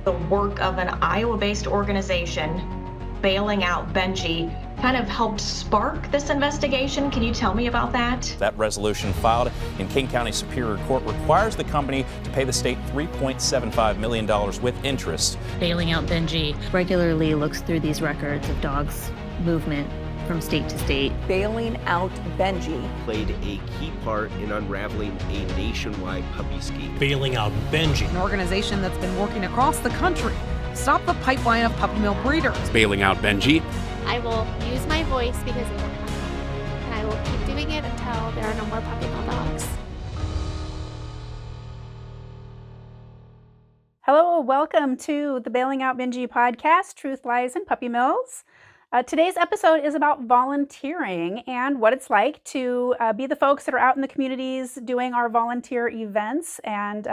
the work of an Iowa-based organization, Bailing Out Benji, kind of helped spark this investigation. Can you tell me about that? That resolution filed in King County Superior Court requires the company to pay the state $3.75 million with interest. Bailing Out Benji regularly looks through these records of dogs' movement from state to state. Bailing Out Benji played a key part in unraveling a nationwide puppy scheme. Bailing Out Benji, an organization that's been working across the country to stop the pipeline of puppy mill breeders. Bailing Out Benji. I will use my voice because it will come out, and I will keep doing it until there are no more puppy mill dogs. Hello, welcome to the Bailing Out Benji podcast, Truth, Lies, and Puppy Mills. Today's episode is about volunteering and what it's like to be the folks that are out in the communities doing our volunteer events and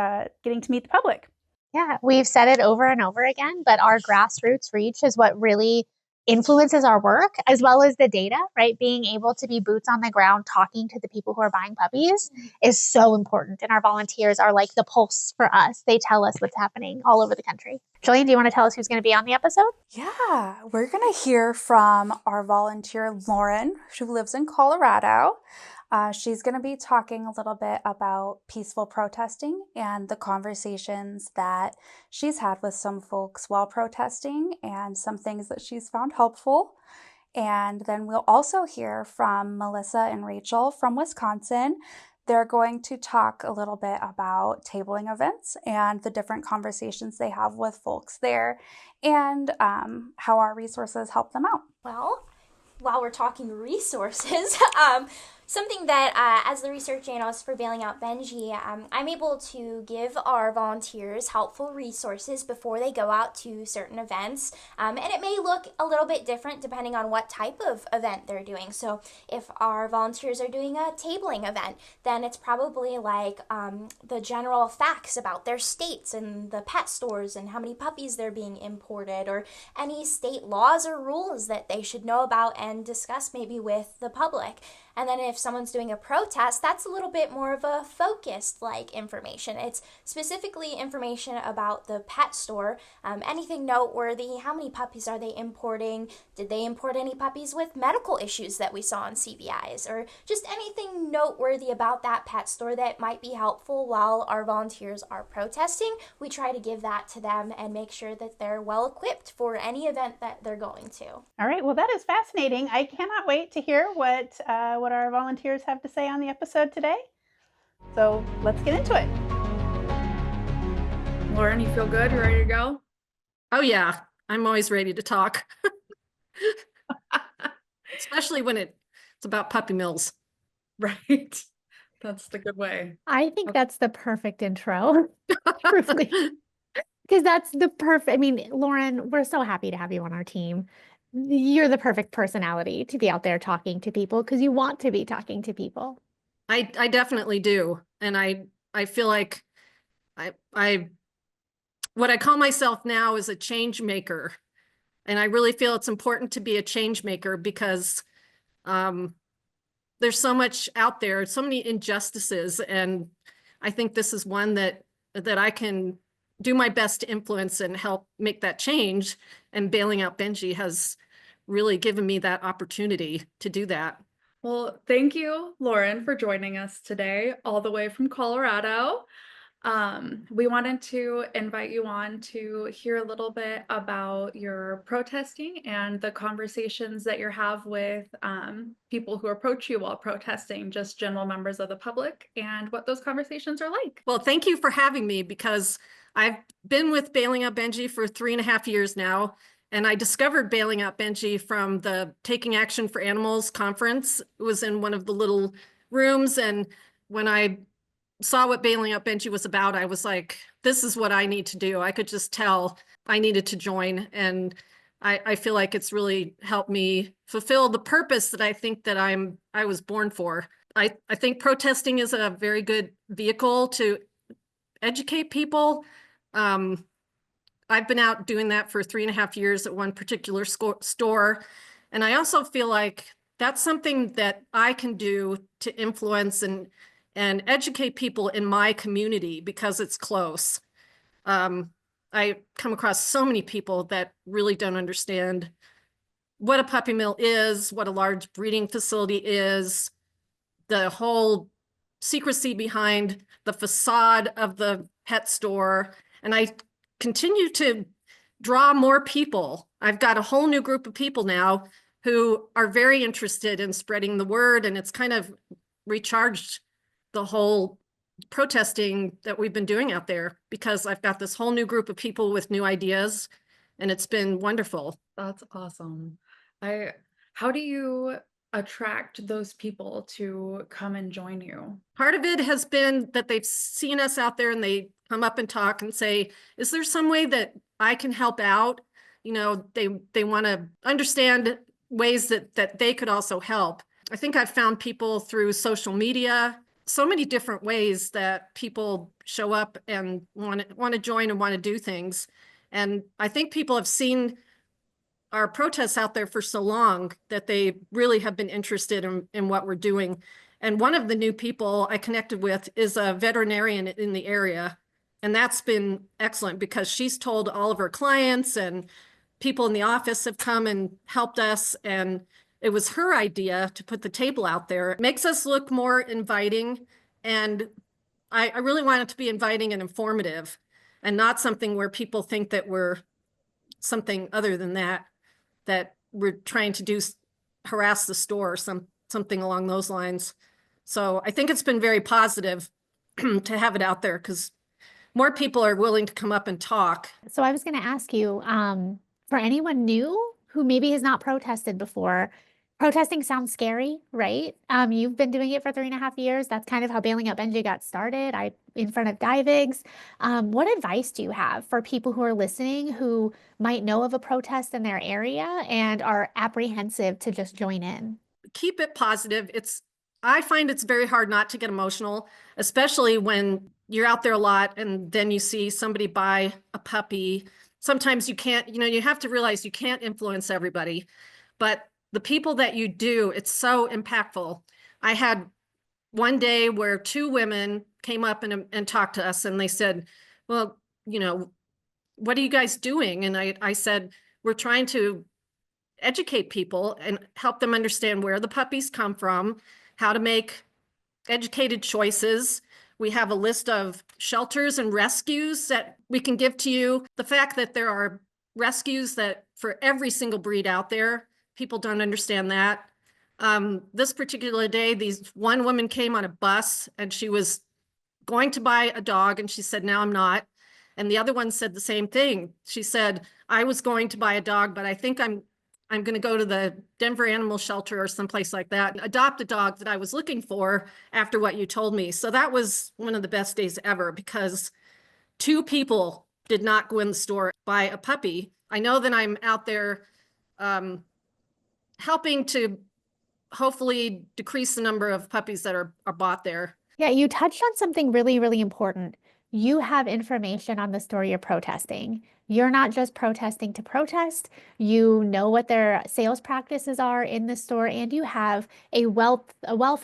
getting to meet the public. Yeah, we've said it over and over again, but our grassroots reach is what really influences our work, as well as the data, right? Being able to be boots on the ground, talking to the people who are buying puppies is so important. And our volunteers are like the pulse for us. They tell us what's happening all over the country. Jalaine, do you want to tell us who's going to be on the episode? Yeah, we're going to hear from our volunteer, Lauren, who lives in Colorado. She's going to be talking a little bit about peaceful protesting and the conversations that she's had with some folks while protesting and some things that she's found helpful. And then we'll also hear from Melissa and Rachel from Wisconsin. They're going to talk a little bit about tabling events and the different conversations they have with folks there and how our resources help them out. Well, while we're talking resources, something that as the research analyst for Bailing Out Benji, I'm able to give our volunteers helpful resources before they go out to certain events. And it may look a little bit different depending on what type of event they're doing. So if our volunteers are doing a tabling event, then it's probably like the general facts about their states and the pet stores and how many puppies they're being imported, or any state laws or rules that they should know about and discuss maybe with the public. And then if someone's doing a protest, that's a little bit more of a focused information. It's specifically information about the pet store, anything noteworthy, how many puppies are they importing, did they import any puppies with medical issues that we saw on CBIs, or just anything noteworthy about that pet store that might be helpful while our volunteers are protesting. We try to give that to them and make sure that they're well equipped for any event that they're going to. All right, well, that is fascinating. I cannot wait to hear what our volunteers have to say on the episode today. So let's get into it. Lauren, you feel good? You ready to go? Oh yeah, I'm always ready to talk. Especially when it's about puppy mills. Right. That's the good way. I think that's the perfect intro. Truthfully. Because that's the perfect, I mean, Lauren, we're so happy to have you on our team. You're the perfect personality to be out there talking to people because you want to be talking to people. I definitely do. And I feel like I what I call myself now is a change maker. And I really feel it's important to be a change maker because there's so much out there, so many injustices. And I think this is one that I can do my best to influence and help make that change. And Bailing Out Benji has really given me that opportunity to do that. Well, thank you, Lauren, for joining us today, all the way from Colorado. We wanted to invite you on to hear a little bit about your protesting and the conversations that you have with people who approach you while protesting, just general members of the public, and what those conversations are like. Well, thank you for having me, because I've been with Bailing Out Benji for 3.5 years now, and I discovered Bailing Out Benji from the Taking Action for Animals conference. It was in one of the little rooms, and when I saw what Bailing Out Benji was about, I was like, this is what I need to do. I could just tell I needed to join, and I feel like it's really helped me fulfill the purpose that I think that I was born for. I think protesting is a very good vehicle to educate people. I've been out doing that for 3.5 years at one particular store. And I also feel like that's something that I can do to influence and educate people in my community because it's close. I come across so many people that really don't understand what a puppy mill is, what a large breeding facility is, the whole secrecy behind the facade of the pet store. And I continue to draw more people. I've got a whole new group of people now who are very interested in spreading the word, and it's kind of recharged the whole protesting that we've been doing out there, because I've got this whole new group of people with new ideas, and it's been wonderful. That's awesome. How do you attract those people to come and join you? Part of it has been that they've seen us out there and they come up and talk and say, is there some way that I can help out? You know, they want to understand ways that they could also help. I think I've found people through social media, so many different ways that people show up and want to join and want to do things. And I think people have seen our protests out there for so long that they really have been interested in what we're doing. And one of the new people I connected with is a veterinarian in the area. And that's been excellent because she's told all of her clients, and people in the office have come and helped us. And it was her idea to put the table out there. It makes us look more inviting. And I really want it to be inviting and informative, and not something where people think that we're something other than that we're trying to do, harass the store or something along those lines. So I think it's been very positive to have it out there, because more people are willing to come up and talk. So I was going to ask you, for anyone new who maybe has not protested before, protesting sounds scary, right? You've been doing it for 3.5 years. That's kind of how Bailing Out Benji got started, in front of Divigs. What advice do you have for people who are listening who might know of a protest in their area and are apprehensive to just join in? Keep it positive. I find it's very hard not to get emotional, especially when you're out there a lot and then you see somebody buy a puppy. Sometimes you can't, you have to realize you can't influence everybody, but the people that you do, it's so impactful. I had one day where 2 women came up and talked to us, and they said, well, what are you guys doing? And I said, we're trying to educate people and help them understand where the puppies come from, how to make educated choices. We have a list of shelters and rescues that we can give to you. The fact that there are rescues that for every single breed out there, people don't understand that. This particular day, one woman came on a bus and she was going to buy a dog, and she said, now I'm not. And the other one said the same thing. She said, I was going to buy a dog, but I think I'm going to go to the Denver Animal Shelter or someplace like that and adopt a dog that I was looking for after what you told me. So that was one of the best days ever, because 2 people did not go in the store, buy a puppy. I know that I'm out there helping to hopefully decrease the number of puppies that are bought there. Yeah, you touched on something really, really important. You have information on the store you're protesting. You're not just protesting to protest. You know what their sales practices are in the store, and you have a wealth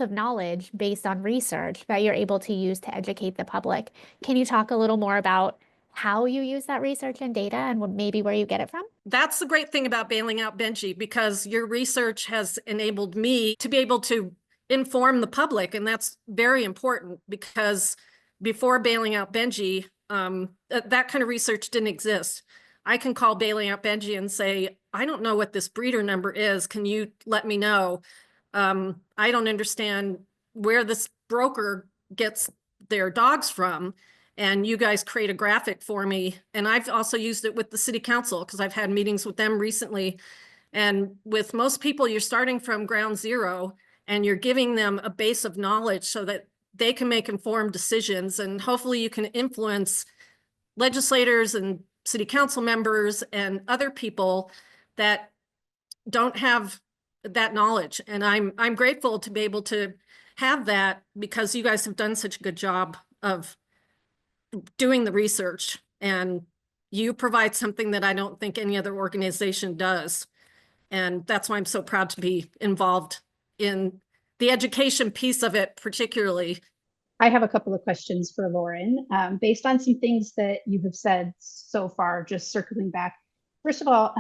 of knowledge based on research that you're able to use to educate the public. Can you talk a little more about how you use that research and data, and maybe where you get it from? That's the great thing about Bailing Out Benji, because your research has enabled me to be able to inform the public. And that's very important, because before Bailing Out Benji, that kind of research didn't exist. I can call Bailing Out Benji and say, I don't know what this breeder number is. Can you let me know? I don't understand where this broker gets their dogs from. And you guys create a graphic for me. And I've also used it with the city council, because I've had meetings with them recently. And with most people, you're starting from ground zero and you're giving them a base of knowledge so that they can make informed decisions. And hopefully you can influence legislators and city council members and other people that don't have that knowledge. And I'm grateful to be able to have that, because you guys have done such a good job of doing the research, and you provide something that I don't think any other organization does. And that's why I'm so proud to be involved in the education piece of it, particularly. I have a couple of questions for Lauren, based on some things that you have said so far, just circling back. First of all,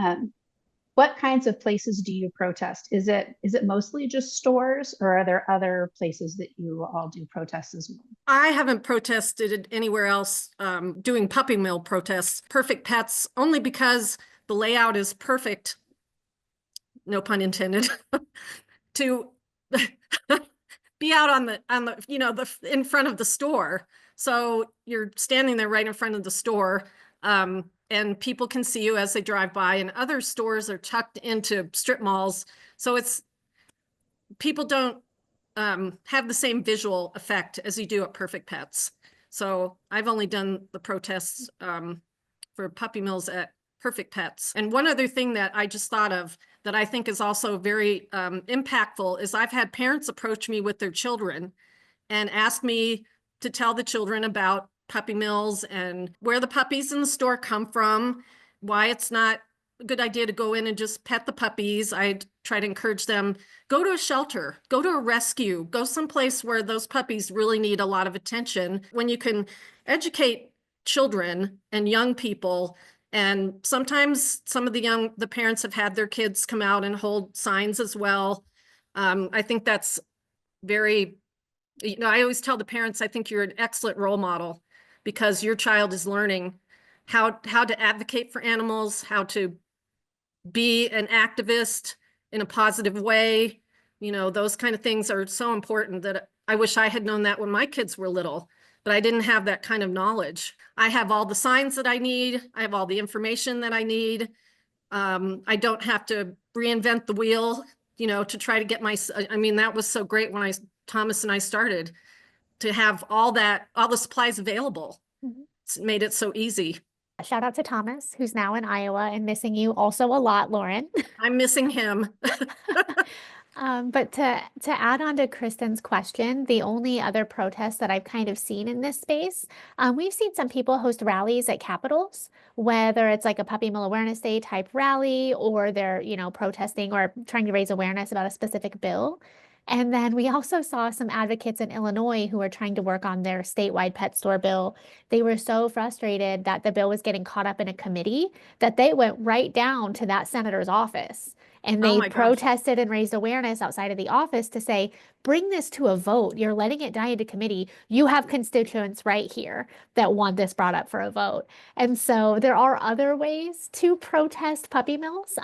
what kinds of places do you protest? Is it mostly just stores, or are there other places that you all do protests as well? I haven't protested anywhere else doing puppy mill protests. Perfect Pets, only because the layout is perfect, no pun intended, to be out on the in front of the store. So you're standing there right in front of the store, and people can see you as they drive by, and other stores are tucked into strip malls. So people don't have the same visual effect as you do at Perfect Pets. So I've only done the protests for puppy mills at Perfect Pets. And one other thing that I just thought of that I think is also very impactful is I've had parents approach me with their children and ask me to tell the children about puppy mills and where the puppies in the store come from, why it's not a good idea to go in and just pet the puppies. I try to encourage them, go to a shelter, go to a rescue, go someplace where those puppies really need a lot of attention. When you can educate children and young people, and sometimes some of the parents have had their kids come out and hold signs as well. I think that's very, I always tell the parents, I think you're an excellent role model because your child is learning how to advocate for animals, how to be an activist in a positive way. Those kind of things are so important that I wish I had known that when my kids were little, but I didn't have that kind of knowledge. I have all the signs that I need. I have all the information that I need. I don't have to reinvent the wheel, to try to get that was so great when Thomas and I started to have all the supplies available. Mm-hmm. It's made it so easy. Shout out to Thomas, who's now in Iowa and missing you also a lot, Lauren. I'm missing him. But to add on to Kristen's question, the only other protests that I've kind of seen in this space, we've seen some people host rallies at capitals, whether it's like a Puppy Mill Awareness Day type rally, or they're, protesting or trying to raise awareness about a specific bill. And then we also saw some advocates in Illinois who were trying to work on their statewide pet store bill. They were so frustrated that the bill was getting caught up in a committee that they went right down to that senator's office. And they protested and raised awareness outside of the office to say, bring this to a vote. You're letting it die into committee. You have constituents right here that want this brought up for a vote. And so there are other ways to protest puppy mills.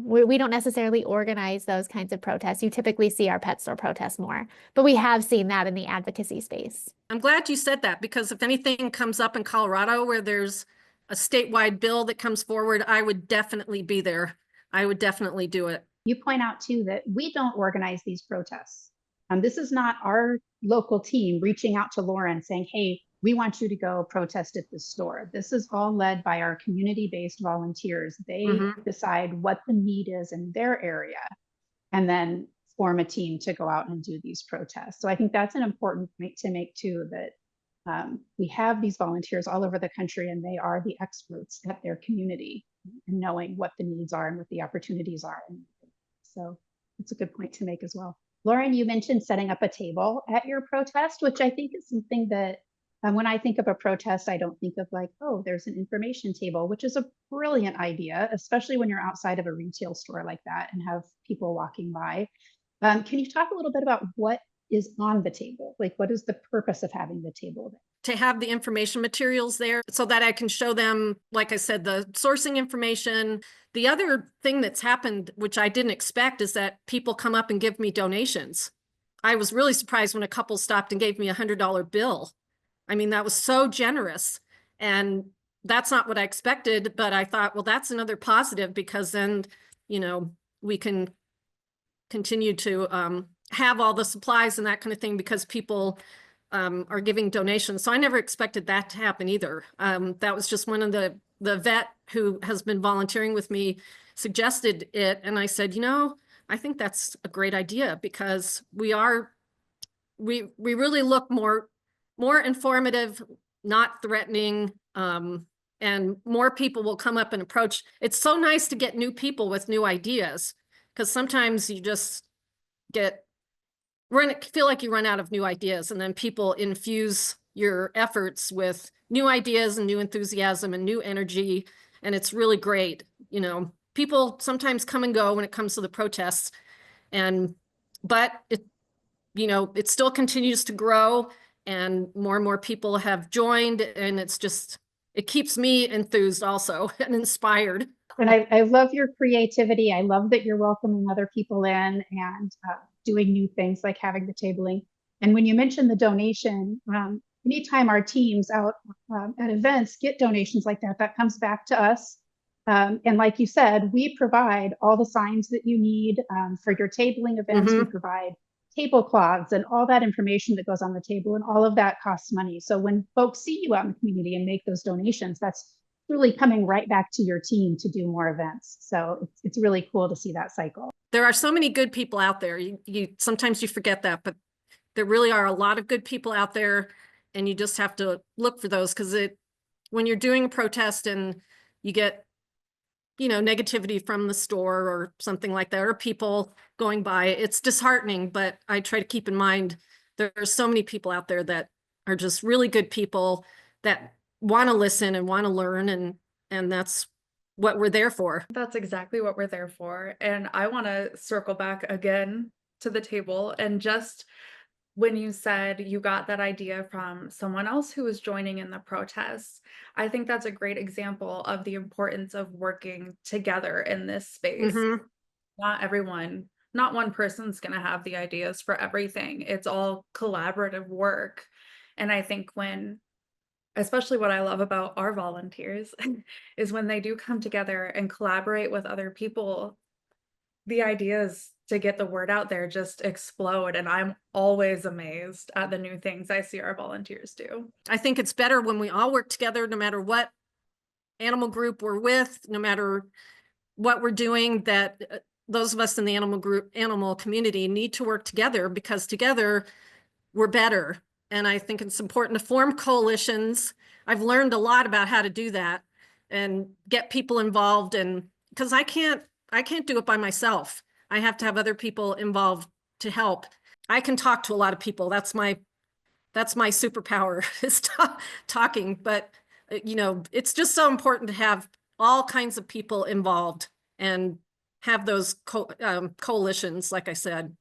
We don't necessarily organize those kinds of protests. You typically see our pet store protests more, but we have seen that in the advocacy space. I'm glad you said that, because if anything comes up in Colorado where there's a statewide bill that comes forward, I would definitely be there. I would definitely do it. You point out too that we don't organize these protests. This is not our local team reaching out to Lauren saying, hey, we want you to go protest at this store. This is all led by our community-based volunteers. They decide what the need is in their area and then form a team to go out and do these protests. So I think that's an important point to make too, that we have these volunteers all over the country and they are the experts at their community and knowing what the needs are and what the opportunities are. And so it's a good point to make as well. Lauren, you mentioned setting up a table at your protest, which I think is something that when I think of a protest, I don't think of like, oh, there's an information table, which is a brilliant idea, especially when you're outside of a retail store like that and have people walking by. Can you talk a little bit about what is on the table? Like, what is the purpose of having the table there? To have the information materials there so that I can show them, like I said, the sourcing information. The other thing that's happened, which I didn't expect, is that people come up and give me donations. I was really surprised when a couple stopped and gave me $100 bill. I mean, that was so generous. And that's not what I expected, but I thought, well, that's another positive, because then, we can continue to have all the supplies and that kind of thing, because people are giving donations. So I never expected that to happen either. That was just one of the vet who has been volunteering with me suggested it. And I said, I think that's a great idea, because we really look more informative, not threatening, and more people will come up and approach. It's so nice to get new people with new ideas, because sometimes you just get feel like you run out of new ideas, and then people infuse your efforts with new ideas and new enthusiasm and new energy. And it's really great. People sometimes come and go when it comes to the protests, but it still continues to grow, and more people have joined, and it keeps me enthused also and inspired. And I love your creativity. I love that you're welcoming other people in and doing new things like having the tabling. And when you mentioned the donation, anytime our teams out at events get donations like that, that comes back to us. And like you said, we provide all the signs that you need for your tabling events. We provide tablecloths and all that information that goes on the table, and all of that costs money. So when folks see you out in the community and make those donations, that's really coming right back to your team to do more events. So it's really cool to see that cycle. There are so many good people out there. Sometimes you forget that, but there really are a lot of good people out there, and you just have to look for those, because when you're doing a protest and you get negativity from the store or something like that, or people going by, it's disheartening. But I try to keep in mind there are so many people out there that are just really good people that want to listen and want to learn, and that's what we're there for. That's exactly what we're there for. And I want to circle back again to the table, and just when you said you got that idea from someone else who was joining in the protests, I think that's a great example of the importance of working together in this space. Not one person's going to have the ideas for everything. It's all collaborative work. And I think especially what I love about our volunteers is when they do come together and collaborate with other people, the ideas to get the word out there just explode. And I'm always amazed at the new things I see our volunteers do. I think it's better when we all work together, no matter what animal group we're with, no matter what we're doing, that those of us in the animal community need to work together, because together we're better. And I think it's important to form coalitions. I've learned a lot about how to do that and get people involved, and because I can't do it by myself. I have to have other people involved to help. I can talk to a lot of people. That's my superpower, is talking. But it's just so important to have all kinds of people involved and have those coalitions, like I said.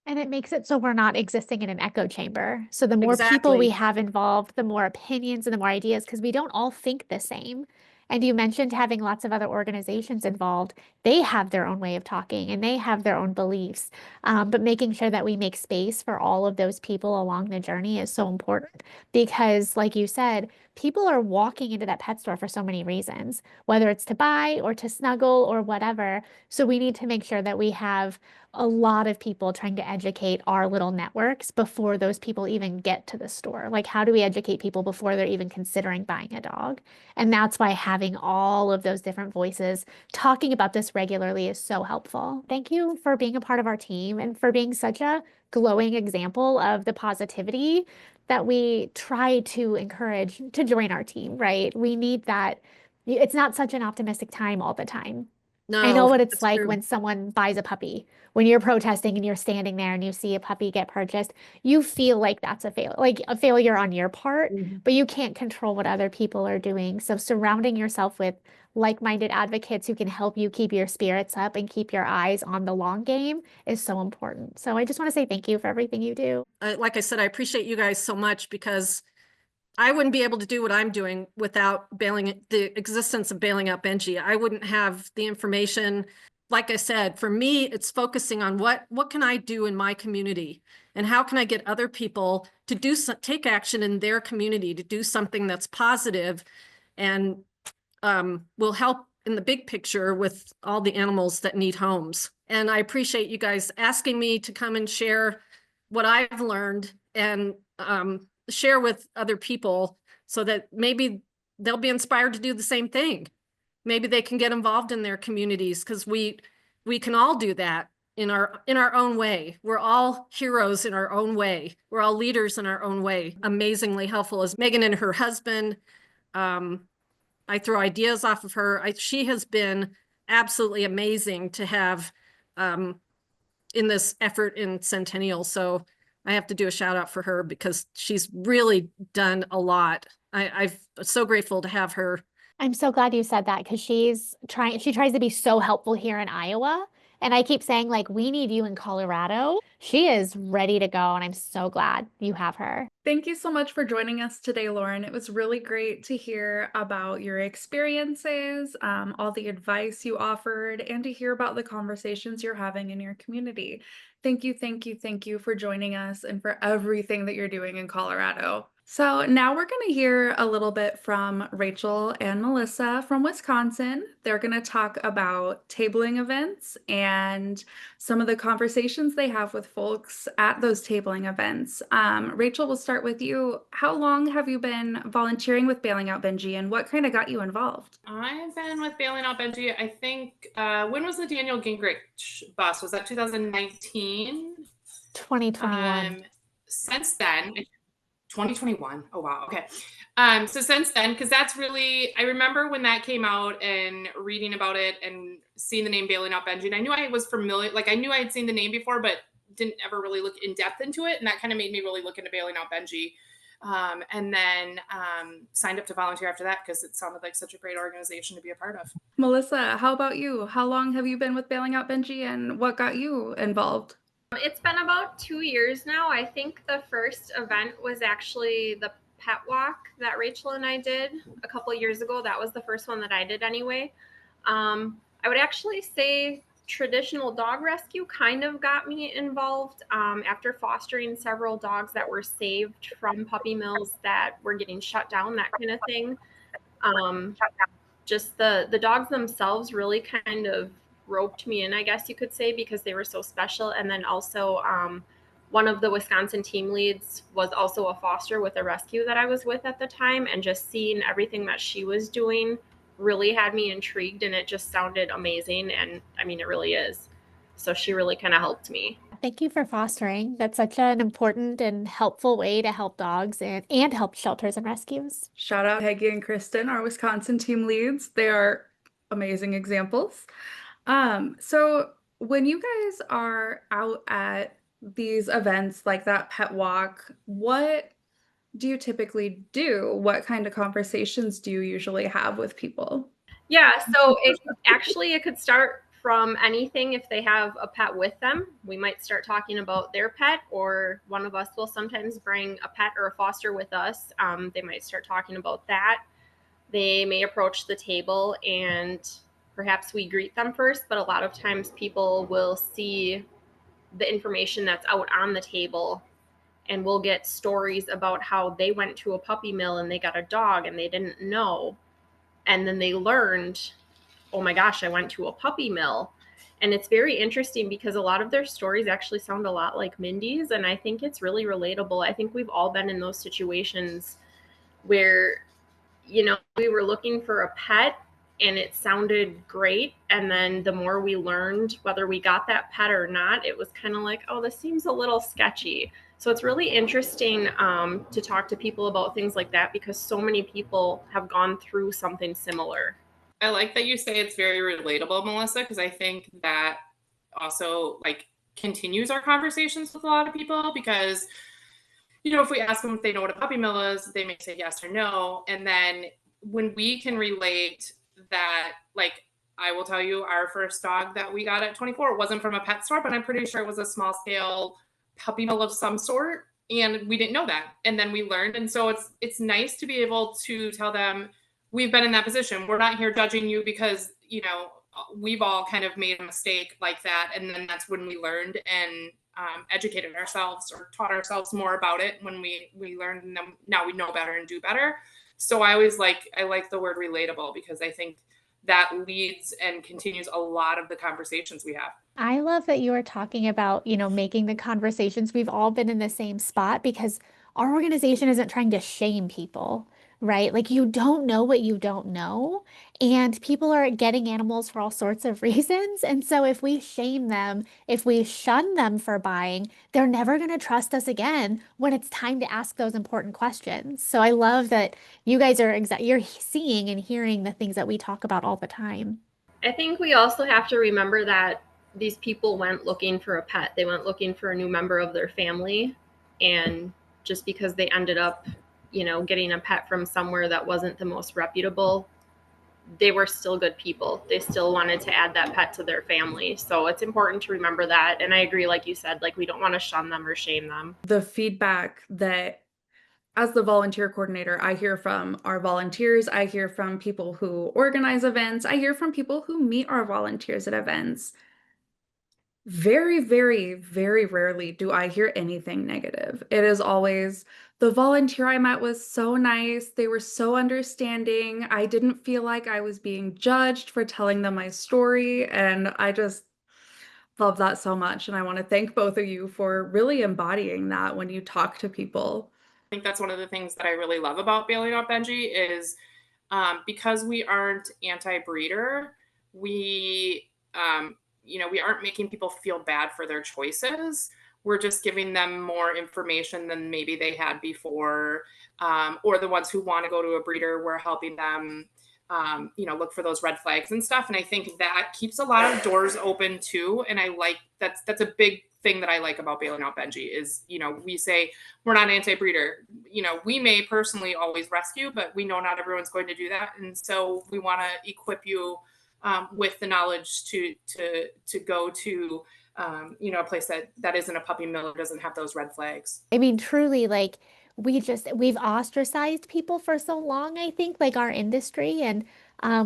And it makes it so we're not existing in an echo chamber. So the more people we have involved, the more opinions and the more ideas, because we don't all think the same. And you mentioned having lots of other organizations involved. They have their own way of talking and they have their own beliefs. But making sure that we make space for all of those people along the journey is so important, because like you said, people are walking into that pet store for so many reasons, whether it's to buy or to snuggle or whatever. So we need to make sure that we have a lot of people trying to educate our little networks before those people even get to the store. Like, how do we educate people before they're even considering buying a dog? And that's why having all of those different voices talking about this regularly is so helpful. Thank you for being a part of our team and for being such a glowing example of the positivity that we try to encourage to join our team, right? We need that. It's not such an optimistic time all the time. No, I know what it's like true. when someone buys a puppy. When you're protesting and you're standing there and you see a puppy get purchased, you feel like that's a failure on your part, but you can't control what other people are doing. So surrounding yourself with like-minded advocates who can help you keep your spirits up and keep your eyes on the long game is so important. So I just want to say thank you for everything you do. Like I said, I appreciate you guys so much, because I wouldn't be able to do what I'm doing without the existence of Bailing Out Benji. I wouldn't have the information. Like I said, for me, it's focusing on what can I do in my community, and how can I get other people to take action in their community, to do something that's positive and will help in the big picture with all the animals that need homes. And I appreciate you guys asking me to come and share what I've learned and share with other people, so that maybe they'll be inspired to do the same thing. Maybe they can get involved in their communities, because we can all do that in our own way. We're all heroes in our own way. We're all leaders in our own way. Amazingly helpful is Megan and her husband. I throw ideas off of her. She has been absolutely amazing to have in this effort in Centennial. So I have to do a shout out for her because she's really done a lot. I'm so grateful to have her. I'm so glad you said that because she tries to be so helpful here in Iowa. And I keep saying, like, we need you in Colorado. She is ready to go, and I'm so glad you have her. Thank you so much for joining us today, Lauren. It was really great to hear about your experiences, all the advice you offered, and to hear about the conversations you're having in your community. Thank you, thank you, thank you for joining us and for everything that you're doing in Colorado. So now we're going to hear a little bit from Rachel and Melissa from Wisconsin. They're going to talk about tabling events and some of the conversations they have with folks at those tabling events. Rachel, we'll start with you. How long have you been volunteering with Bailing Out Benji, and what kind of got you involved? I've been with Bailing Out Benji, I think, when was the Daniel Gingrich bus? Was that 2019? 2021. Since then, 2021. Oh, wow. Okay. So since then, because that's really, I remember when that came out and reading about it and seeing the name Bailing Out Benji, and I knew I was familiar, like I knew I had seen the name before, but didn't ever really look in depth into it. And that kind of made me really look into Bailing Out Benji. And then signed up to volunteer after that because it sounded like such a great organization to be a part of. Melissa, how about you? How long have you been with Bailing Out Benji, and what got you involved? It's been about 2 years now. I think the first event was actually the pet walk that Rachel and I did a couple of years ago. That was the first one that I did anyway. I would actually say traditional dog rescue kind of got me involved after fostering several dogs that were saved from puppy mills that were getting shut down, that kind of thing. Just the dogs themselves really kind of roped me in, I guess you could say, because they were so special. And then also one of the Wisconsin team leads was also a foster with a rescue that I was with at the time. And just seeing everything that she was doing really had me intrigued, and it just sounded amazing. And I mean, it really is. So she really kind of helped me. Thank you for fostering. That's such an important and helpful way to help dogs and help shelters and rescues. Shout out Peggy and Kristen, our Wisconsin team leads. They are amazing examples. So when you guys are out at these events like that pet walk, what do you typically do? What kind of conversations do you usually have with people? Yeah, so it could start from anything. If they have a pet with them, we might start talking about their pet, or one of us will sometimes bring a pet or a foster with us. They might start talking about that. They may approach the table and perhaps we greet them first, but a lot of times people will see the information that's out on the table, and we'll get stories about how they went to a puppy mill and they got a dog and they didn't know. And then they learned, oh my gosh, I went to a puppy mill. And it's very interesting because a lot of their stories actually sound a lot like Mindy's. And I think it's really relatable. I think we've all been in those situations where, we were looking for a pet and it sounded great. And then the more we learned whether we got that pet or not, it was kind of like, oh, this seems a little sketchy. So it's really interesting to talk to people about things like that because so many people have gone through something similar. I like that you say it's very relatable, Melissa, because I think that also continues our conversations with a lot of people because, if we ask them if they know what a puppy mill is, they may say yes or no. And then when we can relate that, I will tell you, our first dog that we got at 24 wasn't from a pet store, but I'm pretty sure it was a small scale puppy mill of some sort. And we didn't know that. And then we learned. And so it's nice to be able to tell them we've been in that position. We're not here judging you because, we've all kind of made a mistake like that. And then that's when we learned and educated ourselves or taught ourselves more about it when we learned, and then now we know better and do better. So I like the word relatable because I think that leads and continues a lot of the conversations we have. I love that you are talking about, making the conversations. We've all been in the same spot because our organization isn't trying to shame people, right? Like you don't know what you don't know. And people are getting animals for all sorts of reasons. And so if we shame them, if we shun them for buying, they're never going to trust us again when it's time to ask those important questions. So I love that you guys are you're seeing and hearing the things that we talk about all the time. I think we also have to remember that these people went looking for a pet. They went looking for a new member of their family. And just because they ended up, getting a pet from somewhere that wasn't the most reputable, they were still good people. They still wanted to add that pet to their family. So it's important to remember that. And I agree, like you said, like we don't want to shun them or shame them. The feedback that, as the volunteer coordinator, I hear from our volunteers, I hear from people who organize events, I hear from people who meet our volunteers at events. Very, very, very rarely do I hear anything negative. It is always, the volunteer I met was so nice. They were so understanding. I didn't feel like I was being judged for telling them my story. And I just love that so much. And I want to thank both of you for really embodying that when you talk to people. I think that's one of the things that I really love about Bailing Out Benji is because we aren't anti-breeder, we aren't making people feel bad for their choices. We're just giving them more information than maybe they had before, or the ones who want to go to a breeder, we're helping them, look for those red flags and stuff. And I think that keeps a lot of doors open too. And I like that's a big thing that I like about Bailing Out Benji is, we say we're not anti-breeder. We may personally always rescue, but we know not everyone's going to do that. And so we want to equip you with the knowledge to go to, a place that isn't a puppy mill, doesn't have those red flags. I mean, truly, like we've ostracized people for so long, I think, like our industry. And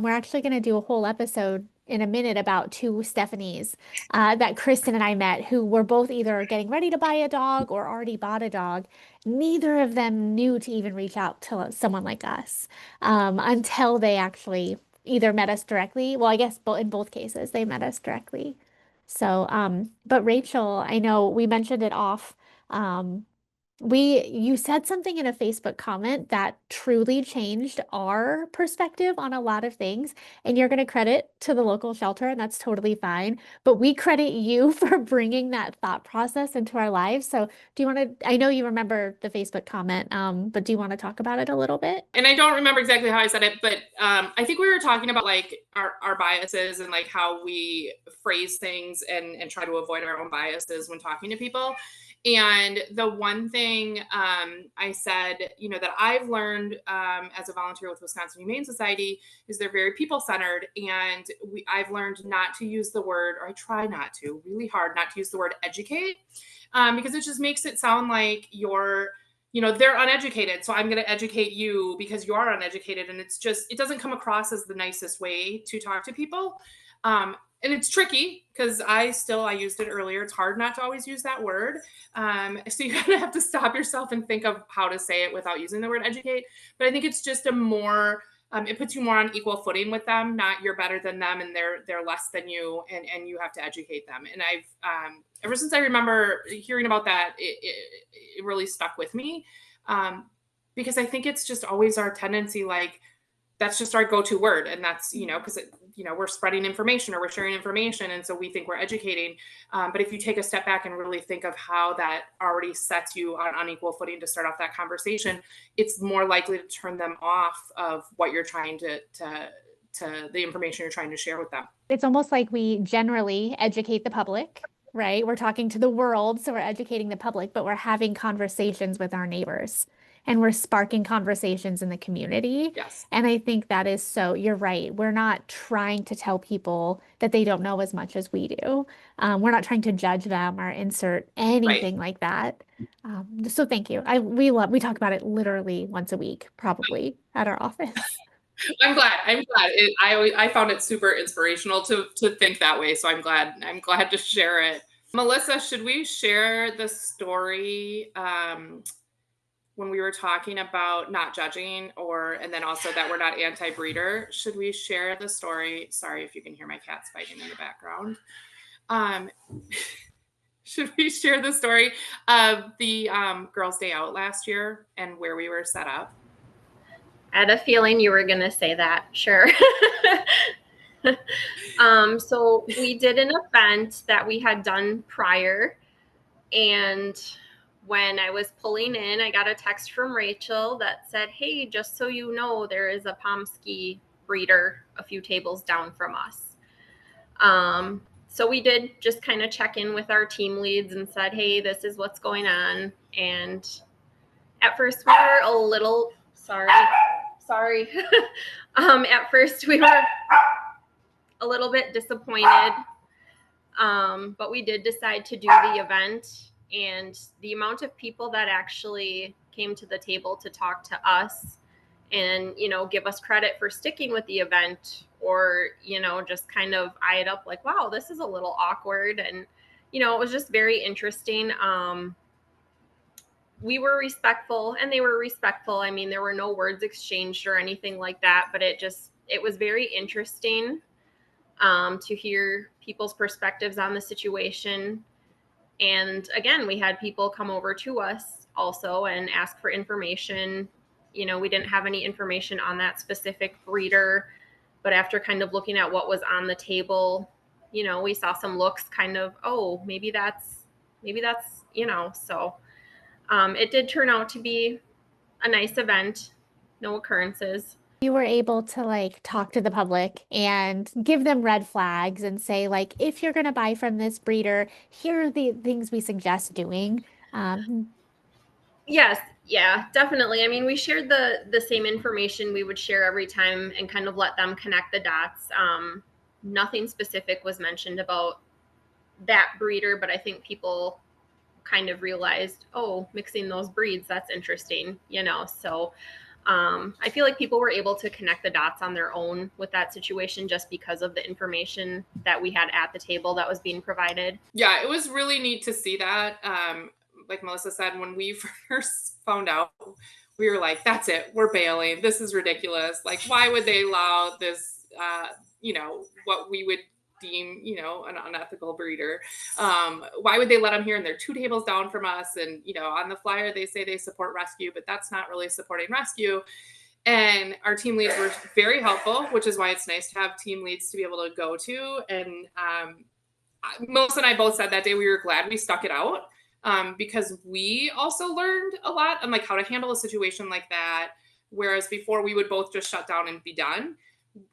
we're actually going to do a whole episode in a minute about two Stephanies that Kristen and I met, who were both either getting ready to buy a dog or already bought a dog. Neither of them knew to even reach out to someone like us until they actually either met us directly. Well, I guess in both cases, they met us directly. So, but Rachel, I know we mentioned it off. You said something in a Facebook comment that truly changed our perspective on a lot of things, and you're going to credit to the local shelter, and that's totally fine. But we credit you for bringing that thought process into our lives. So do you want to, I know you remember the Facebook comment, but do you want to talk about it a little bit? And I don't remember exactly how I said it, but I think we were talking about like our biases and like how we phrase things and try to avoid our own biases when talking to people. And the one thing I said, that I've learned as a volunteer with Wisconsin Humane Society is they're very people-centered. And I've learned not to use the word, or I try not to, really hard not to use the word educate, because it just makes it sound like they're uneducated. So I'm going to educate you because you are uneducated. And it doesn't come across as the nicest way to talk to people. And it's tricky because I used it earlier. It's hard not to always use that word. So you kind of have to stop yourself and think of how to say it without using the word educate. But I think it's just it puts you more on equal footing with them, not you're better than them and they're less than you and you have to educate them. And I've, ever since I remember hearing about that, it really stuck with me because I think it's just always our tendency, like, that's just our go-to word. And that's, because we're spreading information or we're sharing information. And so we think we're educating. But if you take a step back and really think of how that already sets you on unequal footing to start off that conversation, it's more likely to turn them off of what you're trying to the information you're trying to share with them. It's almost like we generally educate the public, right? We're talking to the world, so we're educating the public, but we're having conversations with our neighbors. And we're sparking conversations in the community. Yes. And I think that is you're right. We're not trying to tell people that they don't know as much as we do. We're not trying to judge them or insert anything like that. So thank you. We talk about it literally once a week, probably at our office. I'm glad. I found it super inspirational to think that way. So I'm glad to share it. Melissa, should we share the story when we were talking about not judging and then also that we're not anti-breeder? Should we share the story? Sorry if you can hear my cats fighting in the background. Should we share the story of the Girls' Day Out last year and where we were set up? I had a feeling you were going to say that. Sure. So we did an event that we had done prior, and when I was pulling in, I got a text from Rachel that said, "Hey, just so you know, there is a Pomsky breeder a few tables down from us." So we did just kind of check in with our team leads and said, hey, this is what's going on. And at first we were a little, sorry. At first we were a little bit disappointed, but we did decide to do the event, and the amount of people that actually came to the table to talk to us and, you know, give us credit for sticking with the event, or, you know, just kind of eye it up like, wow, this is a little awkward. And, you know, it was just very interesting. We were respectful and they were respectful. I mean, there were no words exchanged or anything like that, but it was very interesting to hear people's perspectives on the situation. And again, we had people come over to us also and ask for information. You know, we didn't have any information on that specific breeder, but after kind of looking at what was on the table, you know, we saw some looks kind of, oh, maybe that's, you know, so it did turn out to be a nice event, no occurrences. You were able to like talk to the public and give them red flags and say, like, if you're going to buy from this breeder, here are the things we suggest doing. Yes, yeah, definitely. I mean, we shared the same information we would share every time and kind of let them connect the dots. Nothing specific was mentioned about that breeder, but I think people kind of realized, oh, mixing those breeds, that's interesting, you know. So I feel like people were able to connect the dots on their own with that situation just because of the information that we had at the table that was being provided. Yeah, it was really neat to see that. Like Melissa said, when we first found out, we were like, that's it, we're bailing. This is ridiculous. Like, why would they allow this, you know, what we would deem, you know, an unethical breeder? Why would they let them here? And they're 2 tables down from us. And, you know, on the flyer, they say they support rescue, but that's not really supporting rescue. And our team leads were very helpful, which is why it's nice to have team leads to be able to go to. And Melissa and I both said that day we were glad we stuck it out, because we also learned a lot on like how to handle a situation like that. Whereas before we would both just shut down and be done.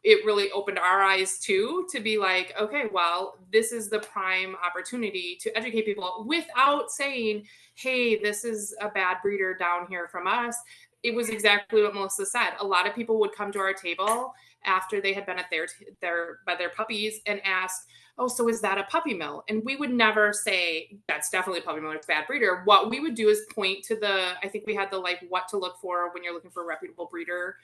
It really opened our eyes too, to be like, okay, well, this is the prime opportunity to educate people without saying, hey, this is a bad breeder down here from us. It was exactly what Melissa said. A lot of people would come to our table after they had been at their puppies and ask, oh, so is that a puppy mill? And we would never say that's definitely a puppy mill, it's a bad breeder. What we would do is point to I think we had the like what to look for when you're looking for a reputable breeder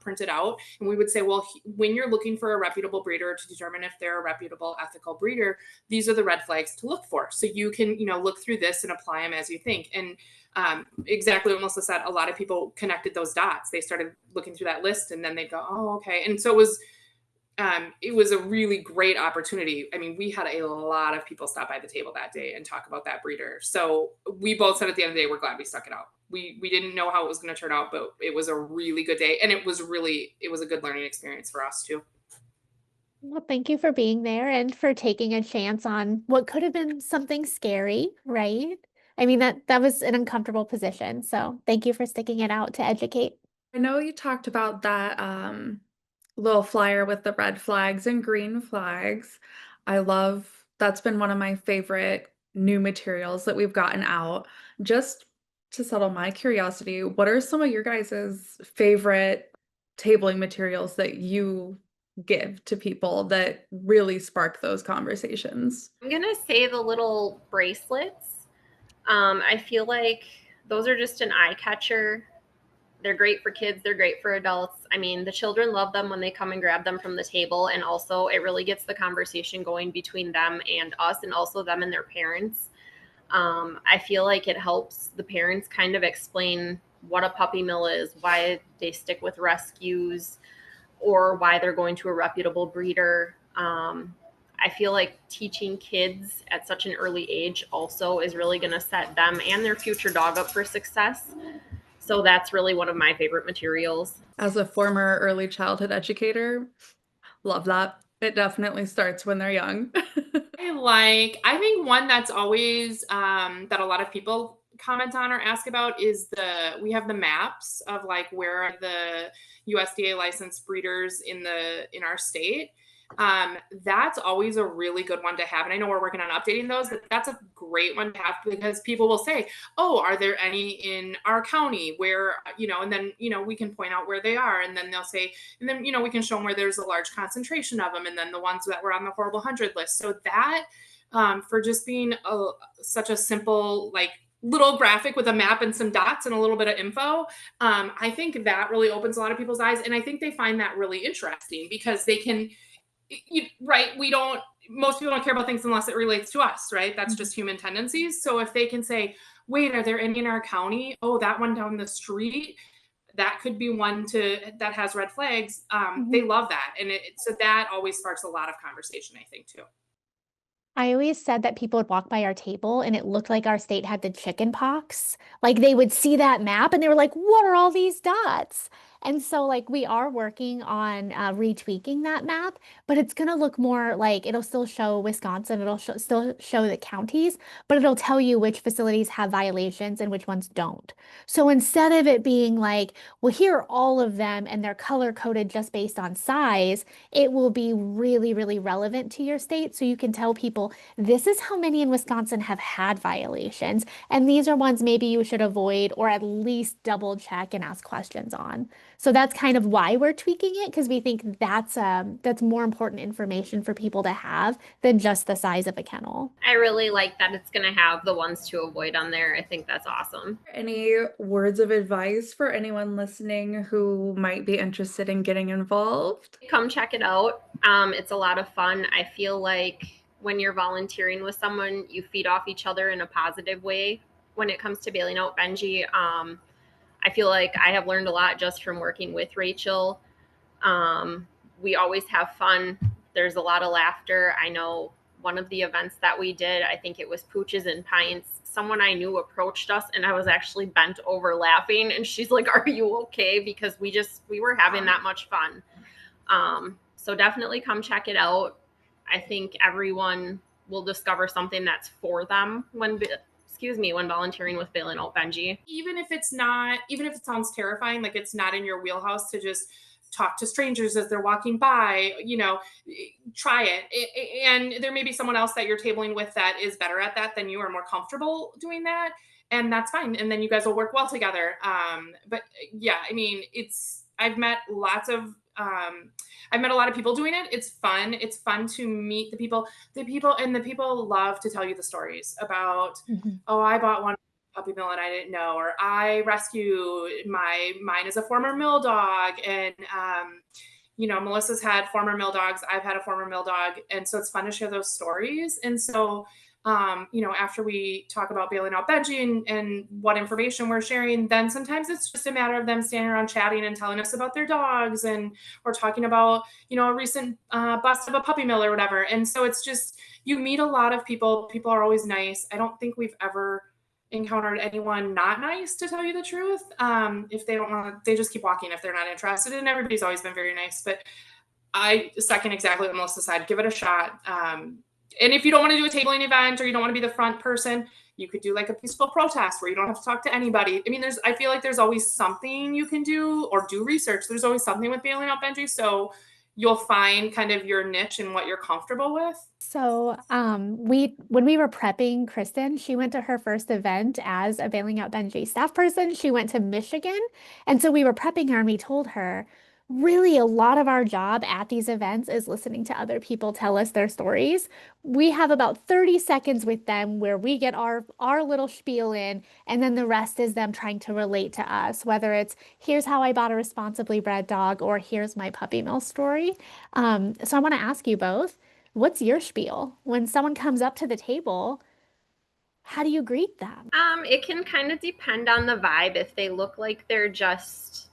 printed out. And we would say, well, when you're looking for a reputable breeder to determine if they're a reputable, ethical breeder, these are the red flags to look for. So you can, you know, look through this and apply them as you think. And exactly what Melissa said, a lot of people connected those dots. They started looking through that list and then they'd go, oh, okay. And so it was a really great opportunity. I mean, we had a lot of people stop by the table that day and talk about that breeder. So we both said at the end of the day, we're glad we stuck it out. We didn't know how it was going to turn out, but it was a really good day. And it was a good learning experience for us too. Well, thank you for being there and for taking a chance on what could have been something scary, right? I mean, that was an uncomfortable position. So thank you for sticking it out to educate. I know you talked about that little flyer with the red flags and green flags. That's been one of my favorite new materials that we've gotten out. Just to settle my curiosity, what are some of your guys' favorite tabling materials that you give to people that really spark those conversations? I'm gonna say the little bracelets. I feel like those are just an eye catcher. They're great for kids. They're great for adults. I mean, the children love them when they come and grab them from the table. And also it really gets the conversation going between them and us, and also them and their parents. I feel like it helps the parents kind of explain what a puppy mill is, why they stick with rescues, or why they're going to a reputable breeder. I feel like teaching kids at such an early age also is really going to set them and their future dog up for success. So that's really one of my favorite materials. As a former early childhood educator, love that. It definitely starts when they're young. I think one that's always that a lot of people comment on or ask about is we have the maps of like where are the USDA licensed breeders in our state. That's always a really good one to have. And I know we're working on updating those, but that's a great one to have because people will say, oh, are there any in our county where, and then, we can point out where they are. And then they'll say, and then, we can show them where there's a large concentration of them. And then the ones that were on the horrible 100 list. So that for just being such a simple, like, little graphic with a map and some dots and a little bit of info. I think that really opens a lot of people's eyes. And I think they find that really interesting because they can, right. Most people don't care about things unless it relates to us, right? That's just human tendencies. So if they can say, wait, are there any in our county? Oh, that one down the street, that could be one that has red flags. They love that. And so that always sparks a lot of conversation, I think, too. I always said that people would walk by our table and it looked like our state had the chicken pox. Like they would see that map and they were like, what are all these dots? And so like we are working on retweaking that map, but it's going to look more like it'll still show Wisconsin. It'll still show the counties, but it'll tell you which facilities have violations and which ones don't. So instead of it being like, well, here are all of them and they're color coded just based on size, it will be really, really relevant to your state. So you can tell people, this is how many in Wisconsin have had violations. And these are ones maybe you should avoid or at least double check and ask questions on. So that's kind of why we're tweaking it, because we think that's more important information for people to have than just the size of a kennel. I really like that it's going to have the ones to avoid on there. I think that's awesome. Any words of advice for anyone listening who might be interested in getting involved? Come check it out. It's a lot of fun. I feel like when you're volunteering with someone, you feed off each other in a positive way. When it comes to bailing out Benji, I feel like I have learned a lot just from working with Rachel. We always have fun. There's a lot of laughter. I know one of the events that we did, I think it was Pooches and Pints, someone I knew approached us and I was actually bent over laughing. And she's like, are you okay? Because we were having that much fun. So definitely come check it out. I think everyone will discover something that's for them when volunteering with Bailing Out Benji. Even if it sounds terrifying, like it's not in your wheelhouse to just talk to strangers as they're walking by, try it. And there may be someone else that you're tabling with that is better at that than you, are more comfortable doing that. And that's fine. And then you guys will work well together. But yeah, I mean, I've met a lot of people doing it. It's fun. It's fun to meet the people love to tell you the stories about, oh, I bought one puppy mill and I didn't know, or I rescued mine is a former mill dog. And, Melissa's had former mill dogs. I've had a former mill dog. And so it's fun to share those stories. And so, after we talk about bailing out Benji and what information we're sharing, then sometimes it's just a matter of them standing around chatting and telling us about their dogs or talking about, a recent bust of a puppy mill or whatever. And so it's just, you meet a lot of people. People are always nice. I don't think we've ever encountered anyone not nice, to tell you the truth. If they don't want to, they just keep walking if they're not interested. And everybody's always been very nice. But I second exactly what Melissa said. Give it a shot. And if you don't want to do a tabling event or you don't want to be the front person, you could do like a peaceful protest where you don't have to talk to anybody. I mean, I feel like there's always something you can do, or do research. There's always something with bailing out Benji. So you'll find kind of your niche and what you're comfortable with. So when we were prepping Kristen, she went to her first event as a Bailing Out Benji staff person. She went to Michigan. And so we were prepping her and we told her, really, a lot of our job at these events is listening to other people tell us their stories. We have about 30 seconds with them where we get our little spiel in, and then the rest is them trying to relate to us, whether it's here's how I bought a responsibly bred dog or here's my puppy mill story. So I want to ask you both, what's your spiel? When someone comes up to the table, how do you greet them? It can kind of depend on the vibe. If they look like they're just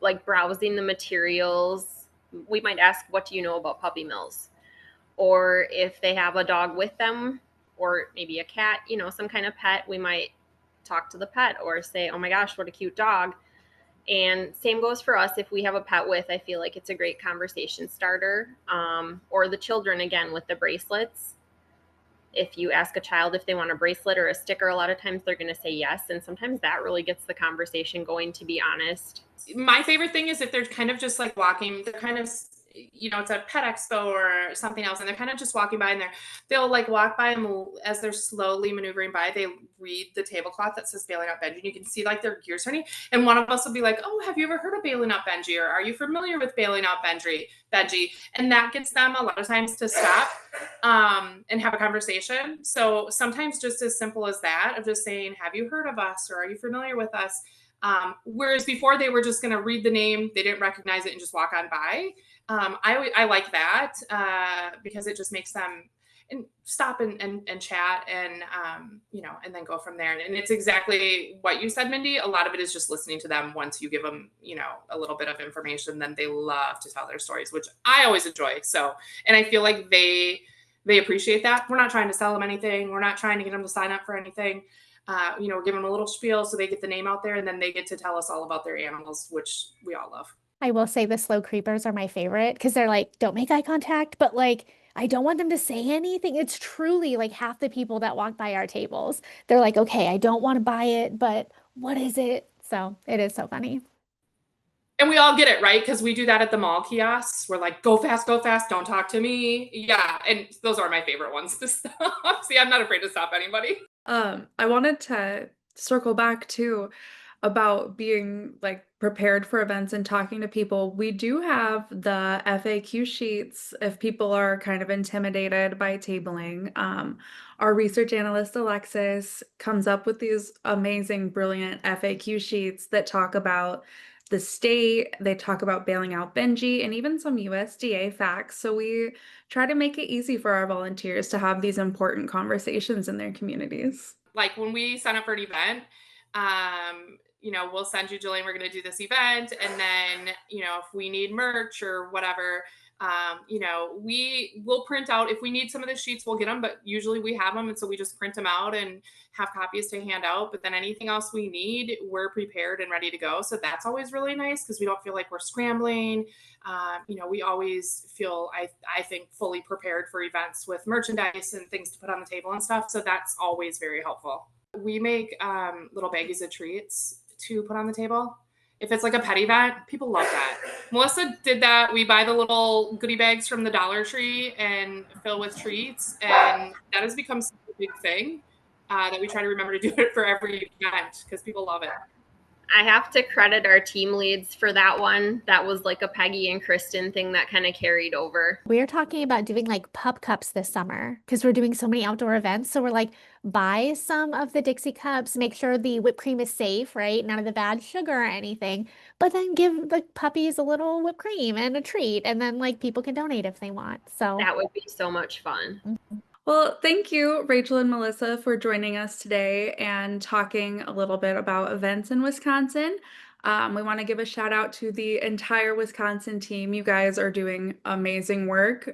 like browsing the materials, we might ask, what do you know about puppy mills? Or if they have a dog with them, or maybe a cat, some kind of pet, we might talk to the pet or say, oh my gosh, what a cute dog. And same goes for us. If we have a pet with, I feel like it's a great conversation starter. Or the children, again, with the bracelets. If you ask a child if they want a bracelet or a sticker, a lot of times they're going to say yes. And sometimes that really gets the conversation going, to be honest. My favorite thing is if they're kind of just like walking, they're kind of it's a pet expo or something else, and they're kind of just walking by, and they'll like walk by, and as they're slowly maneuvering by, they read the tablecloth that says Bailing Out Benji, and you can see like their gears turning. And one of us will be like, "Oh, have you ever heard of Bailing Out Benji? Or are you familiar with Bailing Out Benji?" And that gets them a lot of times to stop and have a conversation. So sometimes just as simple as that, of just saying, "Have you heard of us? Or are you familiar with us?" Whereas before they were just going to read the name, they didn't recognize it and just walk on by. I like that because it just makes them stop and chat and, and then go from there. And it's exactly what you said, Mindy. A lot of it is just listening to them. Once you give them, a little bit of information, then they love to tell their stories, which I always enjoy. So, and I feel like they appreciate that. We're not trying to sell them anything. We're not trying to get them to sign up for anything. Give them a little spiel so they get the name out there, and then they get to tell us all about their animals, which we all love. I will say the slow creepers are my favorite because they're like, don't make eye contact, but like, I don't want them to say anything. It's truly like half the people that walk by our tables. They're like, okay, I don't want to buy it, but what is it? So it is so funny. And we all get it, right? Because we do that at the mall kiosks. We're like, go fast, don't talk to me. Yeah, and those are my favorite ones to stop. See, I'm not afraid to stop anybody. I wanted to circle back too about being like prepared for events and talking to people. We do have the FAQ sheets if people are kind of intimidated by tabling. Our research analyst, Alexis, comes up with these amazing, brilliant FAQ sheets that talk about the state, they talk about Bailing Out Benji, and even some USDA facts. So we try to make it easy for our volunteers to have these important conversations in their communities. Like when we sign up for an event, we'll send you, Jalaine, we're going to do this event. And then, if we need merch or whatever, we'll print out. If we need some of the sheets, we'll get them, but usually we have them. And so we just print them out and have copies to hand out. But then anything else we need, we're prepared and ready to go. So that's always really nice because we don't feel like we're scrambling. We always feel, I think, fully prepared for events with merchandise and things to put on the table and stuff. So that's always very helpful. We make little baggies of treats to put on the table. If it's like a pet event, people love that. Melissa did that. We buy the little goodie bags from the Dollar Tree and fill with treats. And that has become such a big thing that we try to remember to do it for every event because people love it. I have to credit our team leads for that one. That was like a Peggy and Kristen thing that kind of carried over. We're talking about doing like pup cups this summer because we're doing so many outdoor events. So we're like, buy some of the Dixie cups, make sure the whipped cream is safe, right? None of the bad sugar or anything, but then give the puppies a little whipped cream and a treat. And then like people can donate if they want. So that would be so much fun. Mm-hmm. Well, thank you, Rachel and Melissa, for joining us today and talking a little bit about events in Wisconsin. We want to give a shout out to the entire Wisconsin team. You guys are doing amazing work.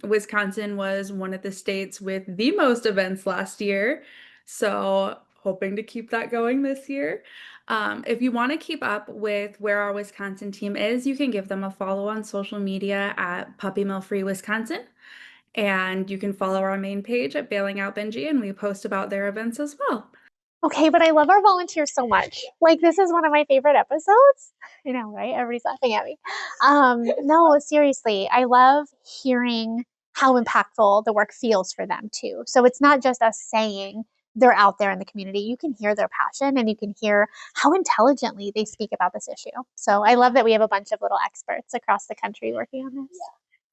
Wisconsin was one of the states with the most events last year, so hoping to keep that going this year. If you want to keep up with where our Wisconsin team is, you can give them a follow on social media at Puppy Mill Free Wisconsin. And you can follow our main page at Bailing Out Benji, and we post about their events as well. Okay, but I love our volunteers so much. Like, this is one of my favorite episodes. I know, right? Everybody's laughing at me. No, seriously, I love hearing how impactful the work feels for them too. So it's not just us saying they're out there in the community. You can hear their passion and you can hear how intelligently they speak about this issue. So I love that we have a bunch of little experts across the country working on this.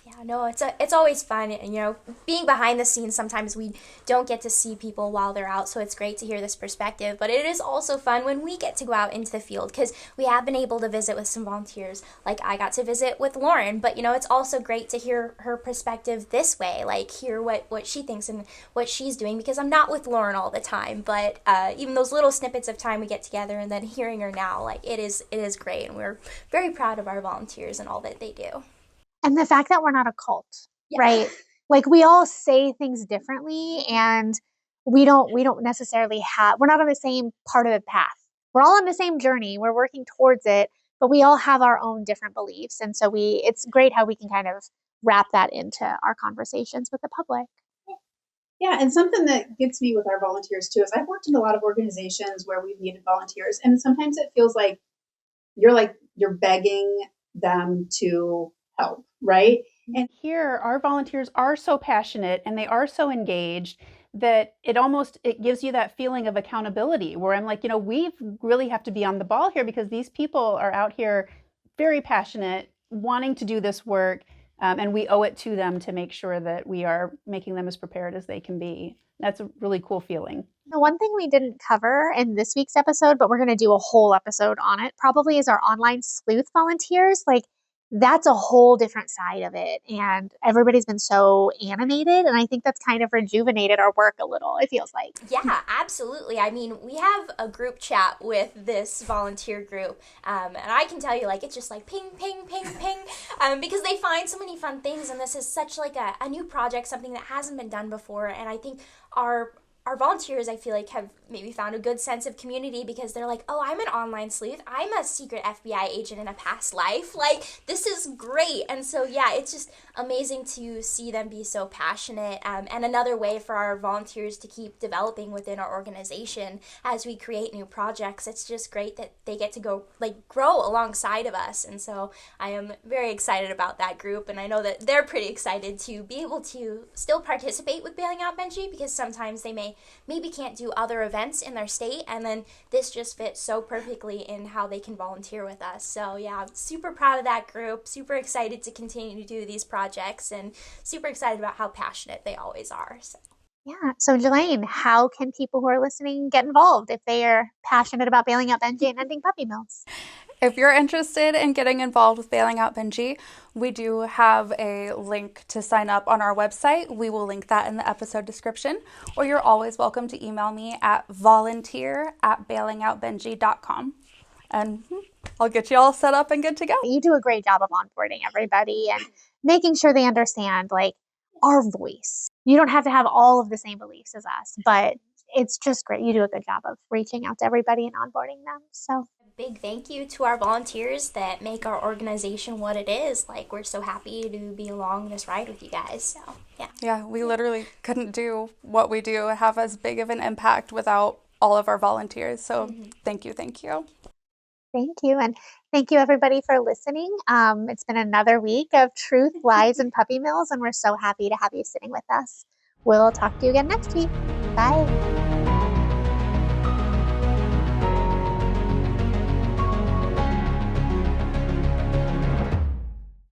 Yeah, no, it's always fun, and being behind the scenes, sometimes we don't get to see people while they're out, so it's great to hear this perspective, but it is also fun when we get to go out into the field, because we have been able to visit with some volunteers, like I got to visit with Lauren, but it's also great to hear her perspective this way, like hear what she thinks and what she's doing, because I'm not with Lauren all the time, but even those little snippets of time we get together, and then hearing her now, like it is great, and we're very proud of our volunteers and all that they do. And the fact that we're not a cult, right? Like we all say things differently and we don't necessarily we're not on the same part of the path. We're all on the same journey. We're working towards it, but we all have our own different beliefs. And so it's great how we can kind of wrap that into our conversations with the public. Yeah, and something that gets me with our volunteers too is I've worked in a lot of organizations where we've needed volunteers, and sometimes it feels like you're begging them to help, right? And here, our volunteers are so passionate and they are so engaged that it gives you that feeling of accountability where I'm like, we really have to be on the ball here because these people are out here very passionate, wanting to do this work, and we owe it to them to make sure that we are making them as prepared as they can be. That's a really cool feeling. The one thing we didn't cover in this week's episode, but we're going to do a whole episode on it, probably is our online sleuth volunteers. Like, that's a whole different side of it. And everybody's been so animated. And I think that's kind of rejuvenated our work a little, it feels like. Yeah, absolutely. I mean, we have a group chat with this volunteer group. And I can tell you, like, it's just like ping, ping, ping, ping, because they find so many fun things. And this is such like a new project, something that hasn't been done before. And I think our volunteers, I feel like, have maybe found a good sense of community because they're like, oh, I'm an online sleuth. I'm a secret FBI agent in a past life. Like, this is great. And so, yeah, it's just amazing to see them be so passionate. And another way for our volunteers to keep developing within our organization as we create new projects. It's just great that they get to go, like, grow alongside of us. And so I am very excited about that group. And I know that they're pretty excited to be able to still participate with Bailing Out Benji because sometimes they maybe can't do other events in their state, and then this just fits so perfectly in how they can volunteer with us. So yeah, I'm super proud of that group, super excited to continue to do these projects, and super excited about how passionate they always are. Yeah. So Jalaine, how can people who are listening get involved if they are passionate about Bailing Out Benji and ending puppy mills? If you're interested in getting involved with Bailing Out Benji, we do have a link to sign up on our website. We will link that in the episode description, or you're always welcome to email me at volunteer@bailingoutbenji.com. And I'll get you all set up and good to go. You do a great job of onboarding everybody and making sure they understand, like, our voice. You don't have to have all of the same beliefs as us, but it's just great. You do a good job of reaching out to everybody and onboarding them. So big thank you to our volunteers that make our organization what it is. Like, we're so happy to be along this ride with you guys. So yeah, we literally couldn't do what we do, have as big of an impact without all of our volunteers. So thank you. Thank you. And thank you, everybody, for listening. It's been another week of Truth, Lies, and Puppy Mills, and we're so happy to have you sitting with us. We'll talk to you again next week. Bye.